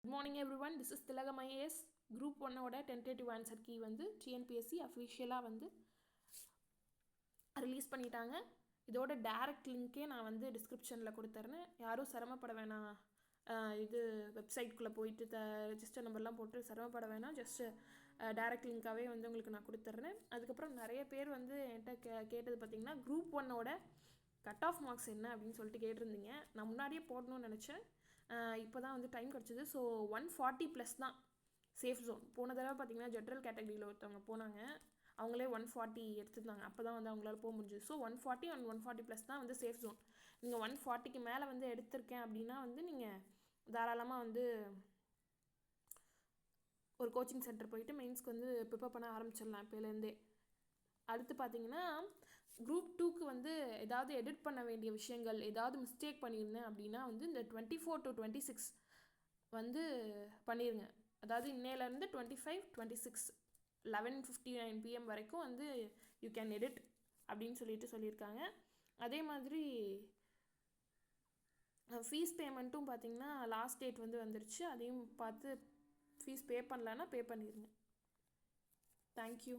Good morning everyone, this is Tilagam IAS Group 1 tentative answer key வந்து TNPSC அஃபிஷியலாக வந்து release பண்ணிட்டாங்க. இதோட டைரக்ட் லிங்க்கே நான் வந்து டிஸ்கிரிப்ஷனில் கொடுத்துறேன். யாரும் சிரமப்பட வேணாம், இது வெப்சைட்குள்ளே போயிட்டு ரெஜிஸ்டர் நம்பர்லாம் போட்டு சிரமப்பட வேணாம். ஜஸ்ட்டு டைரக்ட் லிங்க்காகவே வந்து உங்களுக்கு நான் கொடுத்துட்றேன். அதுக்கப்புறம் நிறைய பேர் வந்து என்கிட்ட கேட்டது பார்த்திங்கன்னா குரூப் 1 கட் ஆஃப் மார்க்ஸ் என்ன அப்படின்னு சொல்லிட்டு கேட்டிருந்தீங்க. நான் முன்னாடியே போடணும்னு நினச்சேன், இப்போ தான் வந்து டைம் கிடச்சிது. ஸோ 140+ தான் சேஃப் ஜோன். போன தடவை பார்த்திங்கன்னா ஜென்ரல் கேட்டகரியில் ஒருத்தவங்க போனாங்க, அவங்களே 140 எடுத்துருந்தாங்க. அப்போ தான் வந்து அவங்களால போக முடிஞ்சுது. ஸோ 140 and 140+ தான் வந்து சேஃப் ஜோன். நீங்கள் 140க்கு மேலே வந்து எடுத்திருக்கேன் அப்படின்னா வந்து நீங்கள் தாராளமாக வந்து ஒரு கோச்சிங் சென்டர் போயிட்டு மெயின்ஸ்க்கு வந்து ப்ரிப்பேர் பண்ண ஆரம்பிச்சிடலாம் இப்போலேருந்தே. அடுத்து பார்த்தீங்கன்னா குரூப் 2க்கு வந்து ஏதாவது எடிட் பண்ண வேண்டிய விஷயங்கள், ஏதாவது மிஸ்டேக் பண்ணியிருந்தேன் அப்படின்னா வந்து இந்த 24 to 26 வந்து பண்ணிடுங்க. அதாவது இன்னையிலேருந்து 25, 26 11:59 PM வரைக்கும் வந்து யூ கேன் எடிட் அப்படின்னு சொல்லியிருக்காங்க. அதே மாதிரி ஃபீஸ் பேமெண்ட்டும் பார்த்திங்கன்னா லாஸ்ட் டேட் வந்து வந்துருச்சு. அதையும் பார்த்து ஃபீஸ் பே பண்ணலன்னா பே பண்ணிடுங்க. தேங்க்யூ.